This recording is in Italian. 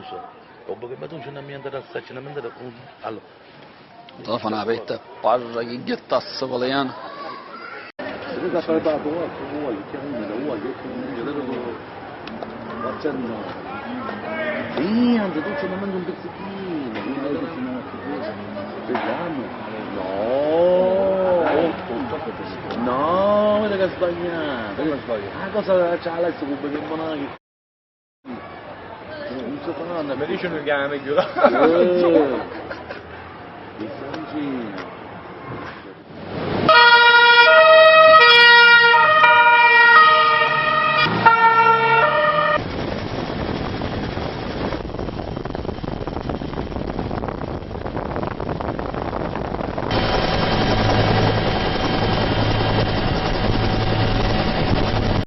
so. Dopo che mi tu ce ne ambiente da sta, ce ne ambiente da... Allora... Da fa una petta parra che ghiattasse valiana. Se tu fai la tua, tu vuoi, chiamami da vuoi, io te lo facendo. Sì, anzi tu ce ne mandi un pezzettino, quindi te ne mandi vediamo. No, vedi che ha sbagliato. La cosa c'ha l'altro come che monaghi. Non so fare, mi dicono che è meglio. Di Francino.